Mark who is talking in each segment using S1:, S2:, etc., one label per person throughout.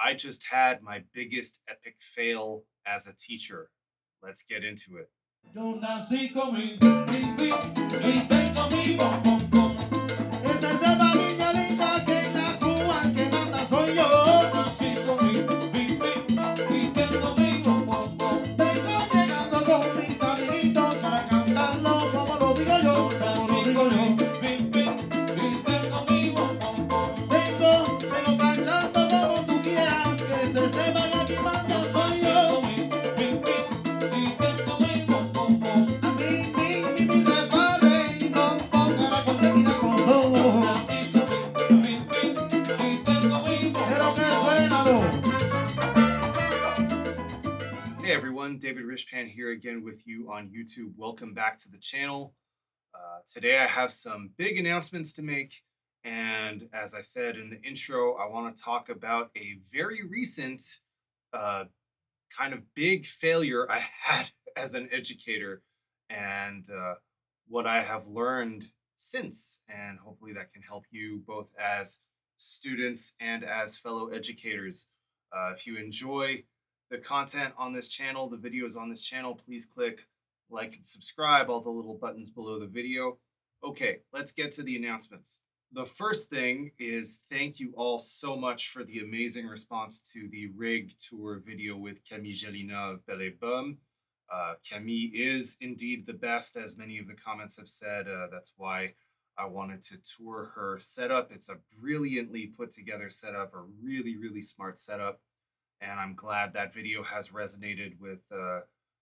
S1: I just had my biggest epic fail as a teacher. Let's get into it.
S2: Yo nací con mi bim bim y tengo mi bom bom bom. Esa es sepa niña linda que en la Cuba el que manda soy yo. Yo nací con mi bim bim y tengo mi bom bom bom. Vengo llegando con mis amiguitos para cantarlo como lo digo yo. Yo nací con mi bim bim y tengo mi bom bom bom. Vengo cantando como tú quieras que se sepa que aquí manda soy yo.
S1: Hey everyone, David Rishpan here again with you on YouTube. Welcome back to the channel. Today I have some big announcements to make. And as I said in the intro, I want to talk about a very recent uh, kind of big failure I had as an educator and what I have learned since. And hopefully that can help you both as students and as fellow educators. If you enjoy the content on this channel, the videos on this channel, please click like and subscribe, all the little buttons below the video. Okay, let's get to the announcements. The first thing is thank you all so much for the amazing response to the Rig Tour video with Camille Gelinas of Belle et Bum. Camille is indeed the best, as many of the comments have said. That's why I wanted to tour her setup. It's a brilliantly put together setup, a really, really smart setup. And I'm glad that video has resonated with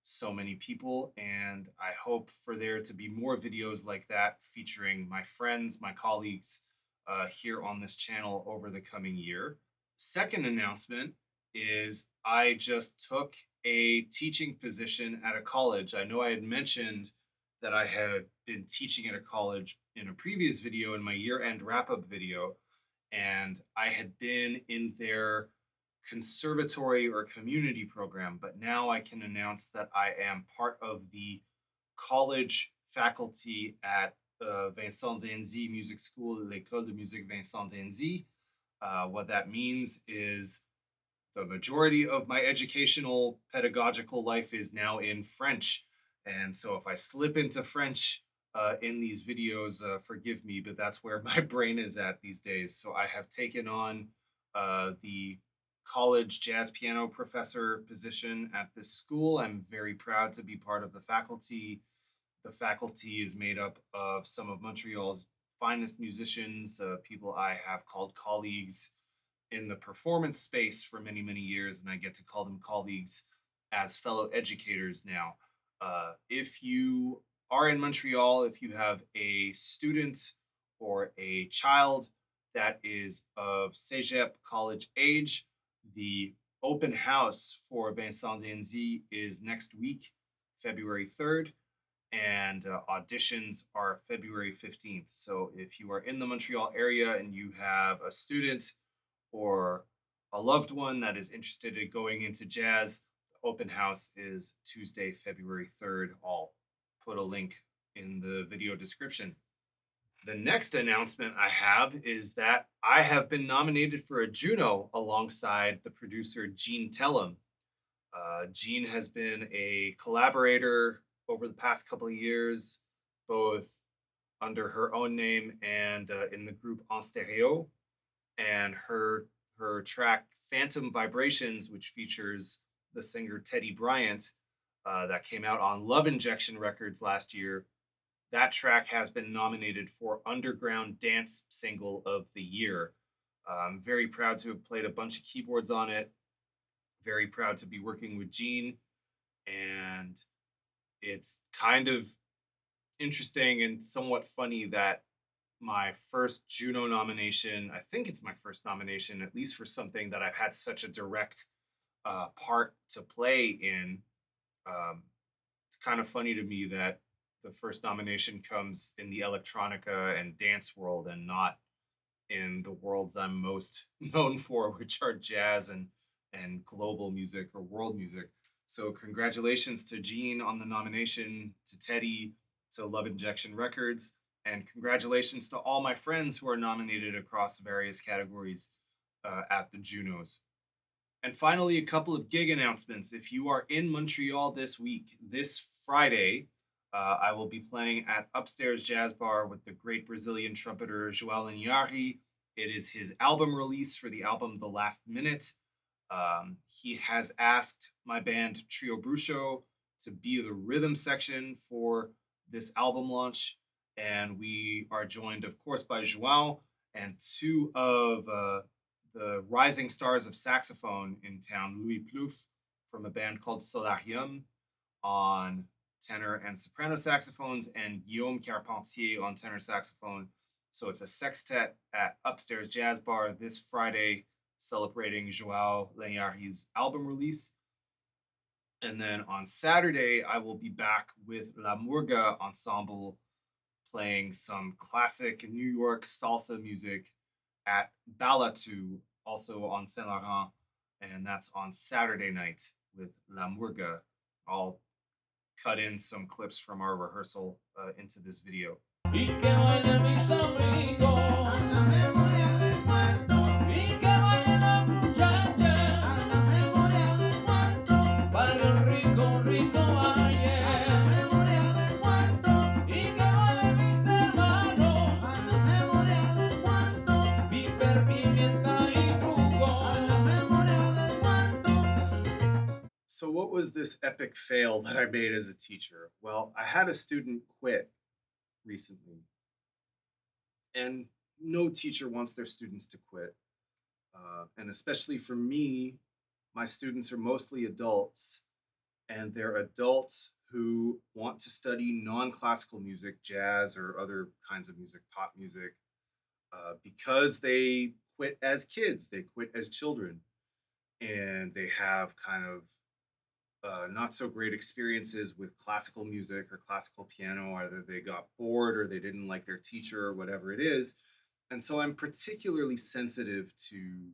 S1: so many people. And I hope for there to be more videos like that featuring my friends, my colleagues here on this channel over the coming year. Second announcement is I just took a teaching position at a college. I know I had mentioned that I had been teaching at a college in a previous video, in my year-end wrap-up video, and I had been in their conservatory or community program, but now I can announce that I am part of the college faculty at Vincent d'Anzy Music School, l'École de Musique Vincent d'Anzy. What that means is the majority of my educational pedagogical life is now in French. And so if I slip into French in these videos, forgive me, but that's where my brain is at these days. So I have taken on the college jazz piano professor position at this school. I'm very proud to be part of the faculty. The faculty is made up of some of Montreal's finest musicians, people I have called colleagues in the performance space for many, many years, and I get to call them colleagues as fellow educators now. If you are in Montreal, if you have a student or a child that is of Cégep college age, the open house for Vincent d'Anzy is next week, February 3rd, and auditions are February 15th. So if you are in the Montreal area and you have a student or a loved one that is interested in going into jazz, the open house is Tuesday, February 3rd. I'll put a link in the video description. The next announcement I have is that I have been nominated for a Juno alongside the producer Gene Tellem. Jean has been a collaborator over the past couple of years, both under her own name and in the group En Stereo. And her track Phantom Vibrations, which features the singer Teddy Bryant, that came out on Love Injection Records last year. That track has been nominated for Underground Dance Single of the Year. I'm very proud to have played a bunch of keyboards on it. Very proud to be working with Gene. And it's kind of interesting and somewhat funny that my first Juno nomination, I think it's my first nomination, at least for something that I've had such a direct part to play in. It's kind of funny to me that the first nomination comes in the electronica and dance world and not in the worlds I'm most known for, which are jazz and global music or world music. So congratulations to Gene on the nomination, to Teddy, to Love Injection Records, and congratulations to all my friends who are nominated across various categories at the Junos. And finally, a couple of gig announcements. If you are in Montreal this week, this Friday, I will be playing at Upstairs Jazz Bar with the great Brazilian trumpeter João Linhares. It is his album release for the album The Last Minute. He has asked my band Trio Bruxo to be the rhythm section for this album launch. And we are joined, of course, by João and two of the rising stars of saxophone in town, Louis Plouffe from a band called Solarium on tenor and soprano saxophones, and Guillaume Carpentier on tenor saxophone. So it's a sextet at Upstairs Jazz Bar this Friday, celebrating João Linhares' album release. And then on Saturday, I will be back with La Murga Ensemble playing some classic New York salsa music at Balatu, also on Saint Laurent, and that's on Saturday night with La Murga. I'll cut in some clips from our rehearsal into this video.
S2: Y que baile mis amigos a la memoria del muerto. Y que baile la muchacha a la memoria del muerto. Barrio rico, rico valle a la memoria del muerto. Y que baile mis hermanos a la memoria del muerto. Piper, pimienta y truco a la memoria del muerto.
S1: So, what was this epic fail that I made as a teacher? Well, I had a student quit recently, and no teacher wants their students to quit. And especially for me, my students are mostly adults, and they're adults who want to study non classical music, jazz, or other kinds of music, pop music, because they quit as kids, they quit as children, and they have kind of not so great experiences with classical music or classical piano. Either they got bored or they didn't like their teacher or whatever it is. And so I'm particularly sensitive to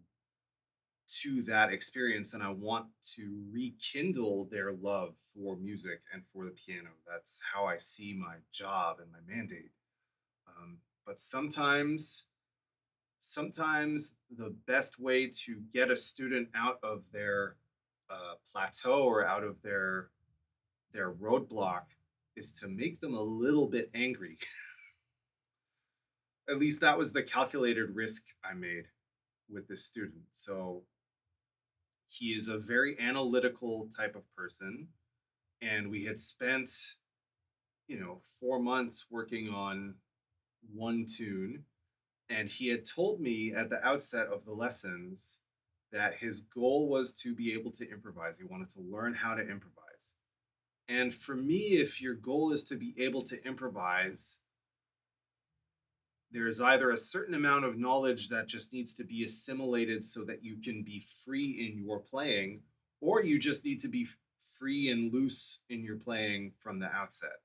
S1: that experience, and I want to rekindle their love for music and for the piano. That's how I see my job and my mandate. But sometimes the best way to get a student out of their plateau or out of their roadblock is to make them a little bit angry. At least that was the calculated risk I made with this student. So he is a very analytical type of person, and we had spent 4 months working on one tune, and he had told me at the outset of the lessons that his goal was to be able to improvise. He wanted to learn how to improvise. And for me, if your goal is to be able to improvise, there's either a certain amount of knowledge that just needs to be assimilated so that you can be free in your playing, or you just need to be free and loose in your playing from the outset.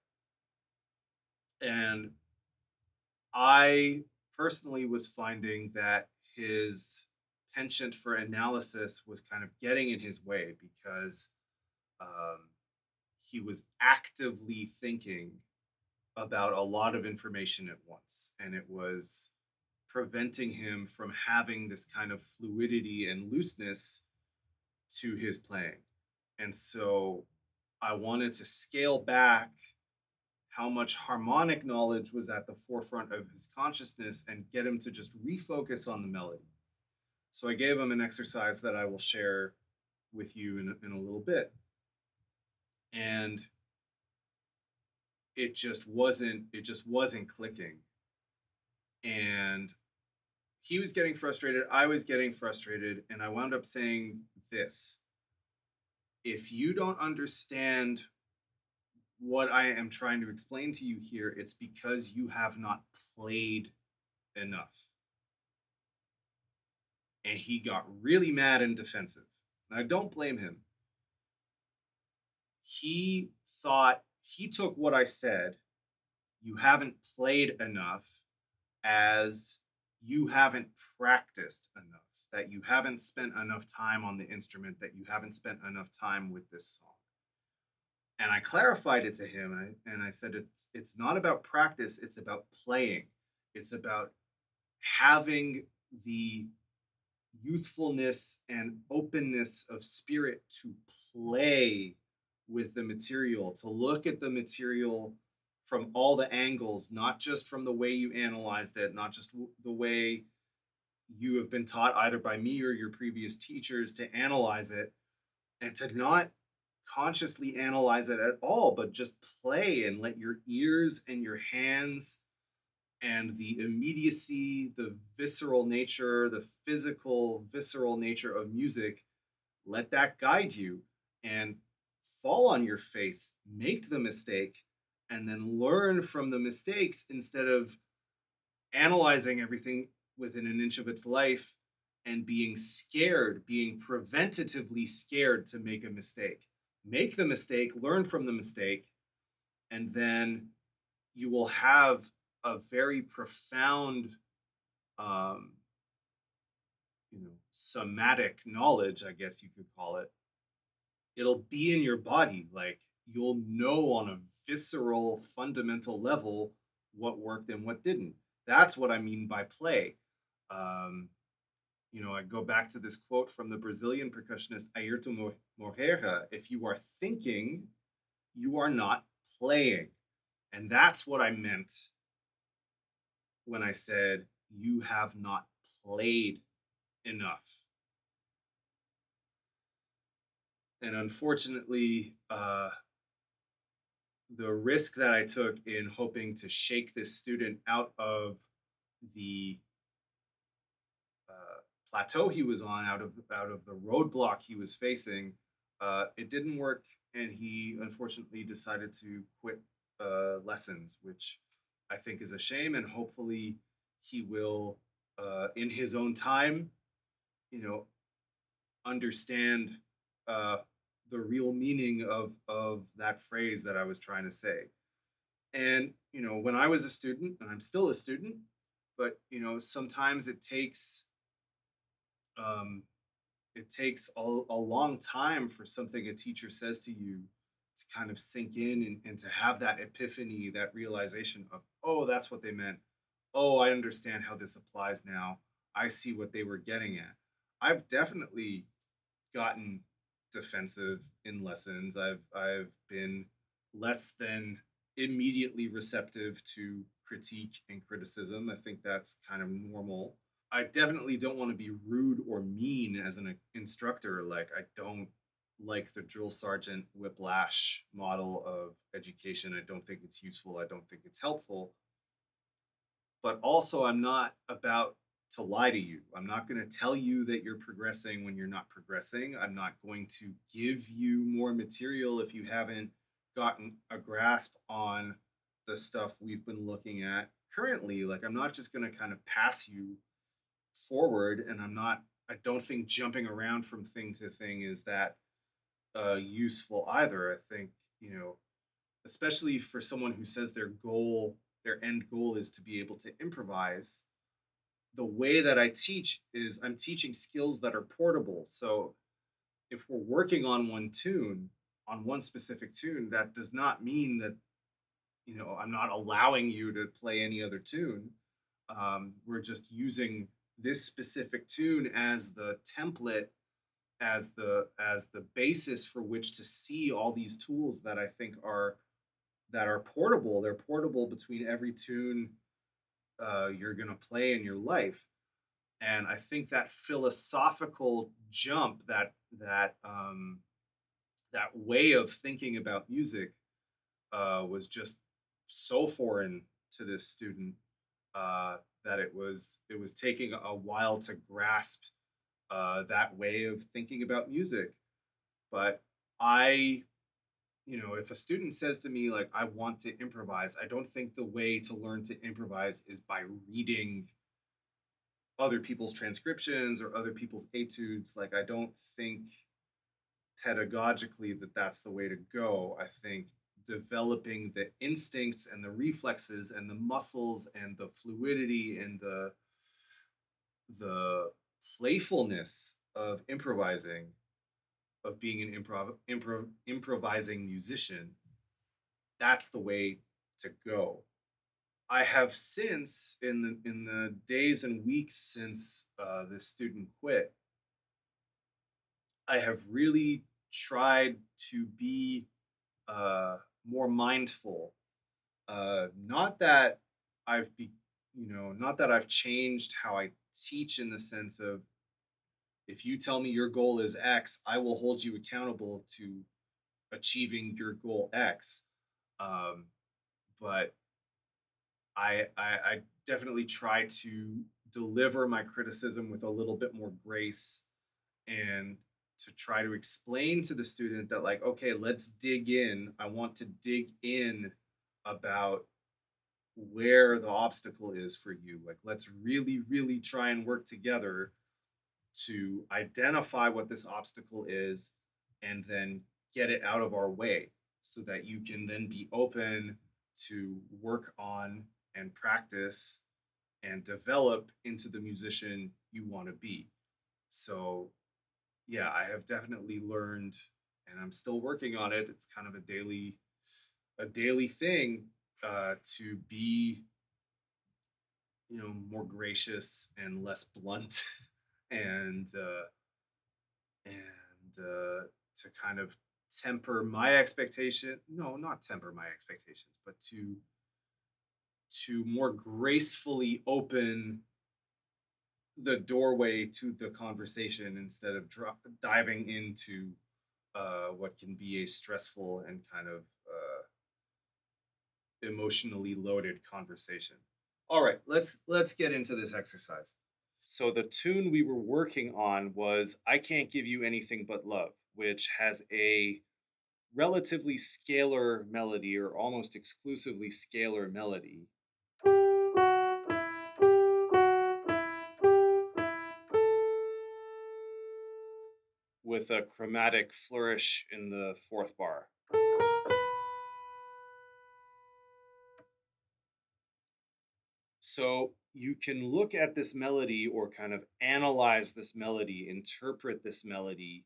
S1: And I personally was finding that his penchant for analysis was kind of getting in his way because he was actively thinking about a lot of information at once, and it was preventing him from having this kind of fluidity and looseness to his playing. And so I wanted to scale back how much harmonic knowledge was at the forefront of his consciousness and get him to just refocus on the melody. So I gave him an exercise that I will share with you in a little bit. And it just wasn't clicking. And he was getting frustrated, I was getting frustrated, and I wound up saying this: if you don't understand what I am trying to explain to you here, it's because you have not played enough. And he got really mad and defensive. And I don't blame him. He took what I said, you haven't played enough, as you haven't practiced enough, that you haven't spent enough time on the instrument, that you haven't spent enough time with this song. And I clarified it to him, and I said, it's not about practice, it's about playing. It's about having the youthfulness and openness of spirit to play with the material, to look at the material from all the angles, not just from the way you analyzed it, not just the way you have been taught either by me or your previous teachers to analyze it, and to not consciously analyze it at all, but just play and let your ears and your hands and the immediacy, the visceral nature, the physical, visceral nature of music, let that guide you and fall on your face, make the mistake, and then learn from the mistakes instead of analyzing everything within an inch of its life and being scared, being preventatively scared to make a mistake. Make the mistake, learn from the mistake, and then you will have a very profound, um, somatic knowledge, I guess you could call it. It'll be in your body. Like you'll know on a visceral, fundamental level what worked and what didn't. That's what I mean by play. Um, I go back to this quote from the Brazilian percussionist Ayrton Moreira: if you are thinking, you are not playing. And that's what I meant when I said you have not played enough. And unfortunately, the risk that I took in hoping to shake this student out of the plateau he was on, out of the roadblock he was facing, it didn't work, and he unfortunately decided to quit lessons, which I think is a shame. And hopefully, he will, in his own time, you know, understand uh, the real meaning of that phrase that I was trying to say. And when I was a student, and I'm still a student, but sometimes um, it takes a long time for something a teacher says to you to kind of sink in, and to have that epiphany, that realization of, oh, that's what they meant. Oh, I understand how this applies now. I see what they were getting at. I've definitely gotten defensive in lessons. I've been less than immediately receptive to critique and criticism. I think that's kind of normal. I definitely don't want to be rude or mean as an instructor. Like, I don't like the drill sergeant whiplash model of education. I don't think it's useful. I don't think it's helpful. But also, I'm not about to lie to you. I'm not going to tell you that you're progressing when you're not progressing. I'm not going to give you more material if you haven't gotten a grasp on the stuff we've been looking at currently. Like, I'm not just going to kind of pass you forward, and I don't think jumping around from thing to thing is that useful either. I think, especially for someone who says their end goal is to be able to improvise. The way that I teach is I'm teaching skills that are portable. So if we're working on one tune, on one specific tune, that does not mean that, I'm not allowing you to play any other tune. We're just using this specific tune as the template, as the basis for which to see all these tools that I think are portable. They're portable between every tune you're going to play in your life. And I think that philosophical jump, that way of thinking about music, was just so foreign to this student, that it was taking a while to grasp that way of thinking about music. But I if a student says to me, like, I want to improvise, I don't think the way to learn to improvise is by reading other people's transcriptions or other people's etudes. Like, I don't think pedagogically that that's the way to go. I think developing the instincts and the reflexes and the muscles and the fluidity and the playfulness of improvising, of being an improvising musician, that's the way to go. I have since, in the days and weeks since this student quit, I have really tried to be uh, more mindful. Not that I've be, not that I've changed how I teach in the sense of, if you tell me your goal is X, I will hold you accountable to achieving your goal X. Um, but I definitely try to deliver my criticism with a little bit more grace, and to try to explain to the student that, like, okay, let's dig in. I want to dig in about where the obstacle is for you. Like, let's really, really try and work together to identify what this obstacle is, and then get it out of our way, so that you can then be open to work on and practice and develop into the musician you want to be. So, yeah, I have definitely learned, and I'm still working on it. It's kind of a daily thing, to be, more gracious and less blunt, and to kind of temper my expectation. No, not temper my expectations, but to more gracefully open the doorway to the conversation, instead of diving into what can be a stressful and kind of emotionally loaded conversation. All right, let's get into this exercise. So the tune we were working on was "I Can't Give You Anything But Love," which has a relatively scalar melody, or almost exclusively scalar melody, with a chromatic flourish in the fourth bar. So you can look at this melody, or kind of analyze this melody, interpret this melody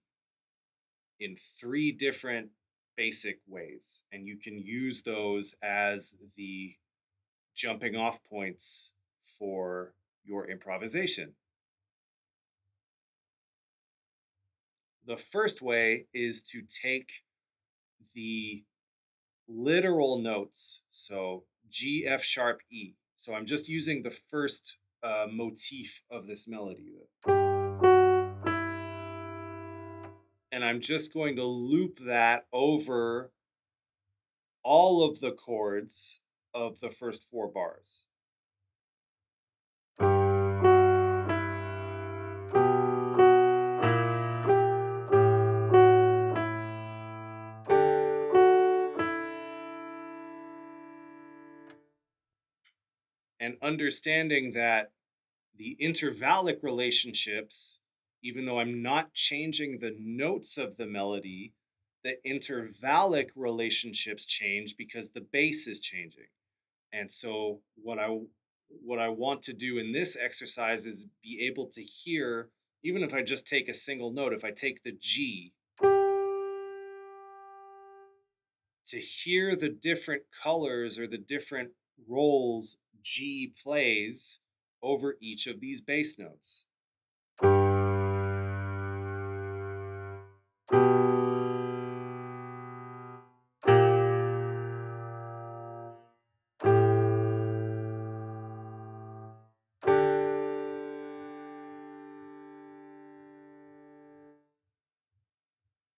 S1: in three different basic ways. And you can use those as the jumping off points for your improvisation. The first way is to take the literal notes, so G, F sharp, E. So I'm just using the first motif of this melody, and I'm just going to loop that over all of the chords of the first four bars. And understanding that the intervallic relationships, even though I'm not changing the notes of the melody, the intervallic relationships change because the bass is changing. And so what I want to do in this exercise is be able to hear, even if I just take a single note, if I take the G, to hear the different colors or the different roles G plays over each of these bass notes.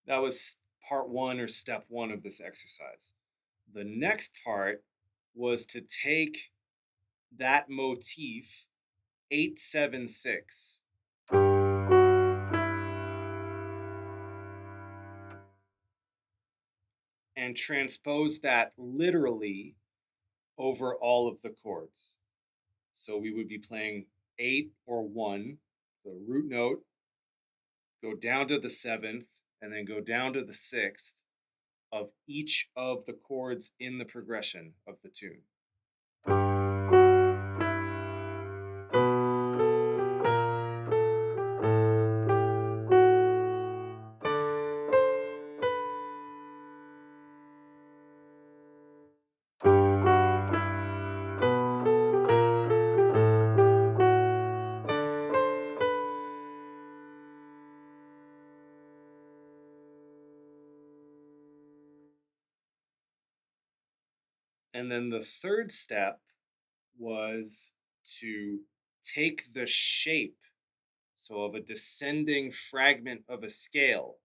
S1: That was part one, or step one, of this exercise. The next part was to take that motif, 876, and transpose that literally over all of the chords. So we would be playing 8 or 1, the root note, go down to the 7th, and then go down to the 6th of each of the chords in the progression of the tune. And then the third step was to take the shape, so of a descending fragment of a scale,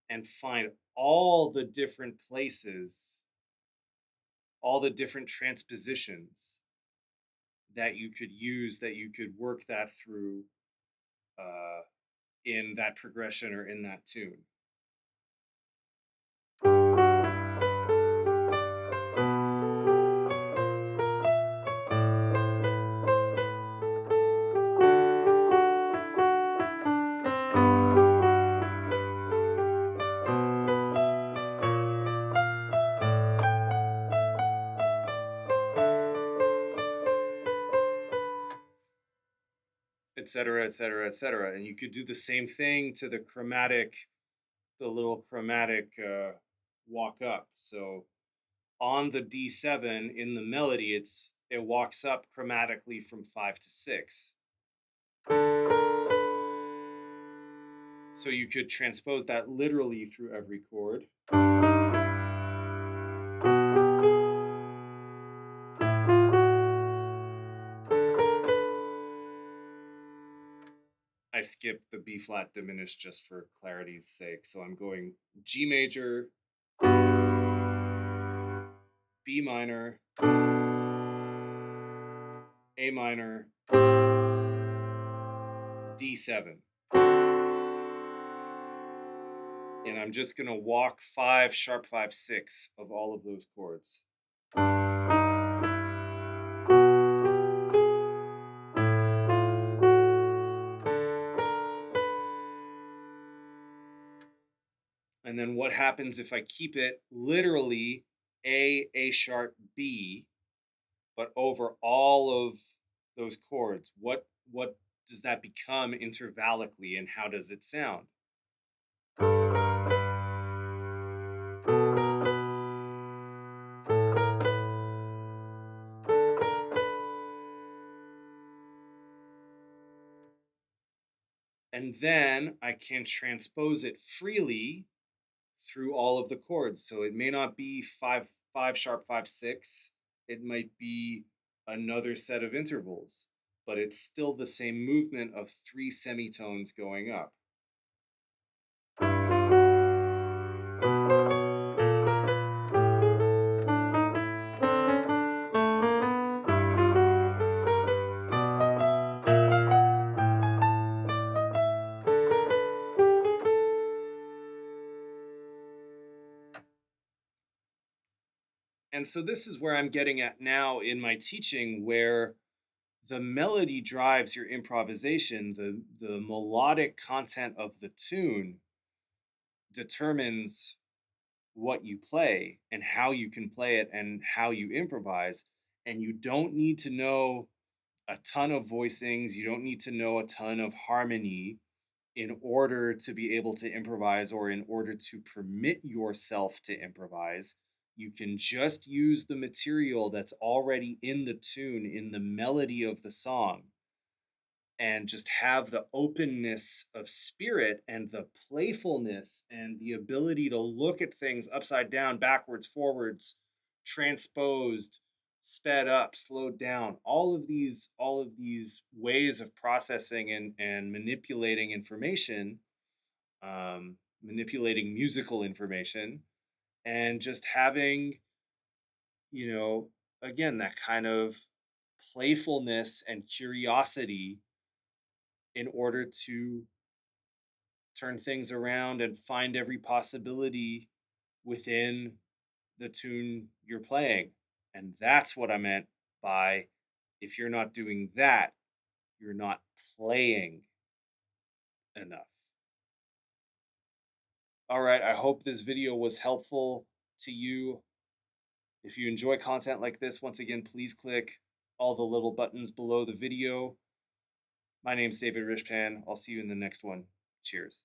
S1: and find all the different places, all the different transpositions that you could use, that you could work that through uh, in that progression or in that tune. Etc., etc., etc. And you could do the same thing to the chromatic, the little chromatic walk up. So on the D7 in the melody, it walks up chromatically from 5 to 6. So you could transpose that literally through every chord. I skipped the B flat diminished just for clarity's sake. So I'm going G major, B minor, A minor, D7. And I'm just going to walk 5, sharp 5, 6 of all of those chords. And then what happens if I keep it literally A sharp, B, but over all of those chords? What does that become intervallically, and how does it sound? And then I can transpose it freely through all of the chords. So it may not be 5 sharp 5 6. It might be another set of intervals, but it's still the same movement of 3 semitones going up. And so this is where I'm getting at now in my teaching, where the melody drives your improvisation. The melodic content of the tune determines what you play and how you can play it and how you improvise. And you don't need to know a ton of voicings, you don't need to know a ton of harmony in order to be able to improvise, or in order to permit yourself to improvise. You can just use the material that's already in the tune, in the melody of the song, and just have the openness of spirit and the playfulness and the ability to look at things upside down, backwards, forwards, transposed, sped up, slowed down. All of these ways of processing and manipulating information, manipulating musical information, and just having, you know, again, that kind of playfulness and curiosity in order to turn things around and find every possibility within the tune you're playing. And that's what I meant by, if you're not doing that, you're not playing enough. All right, I hope this video was helpful to you. If you enjoy content like this, once again, please click all the little buttons below the video. My name's David Rishpan. I'll see you in the next one. Cheers.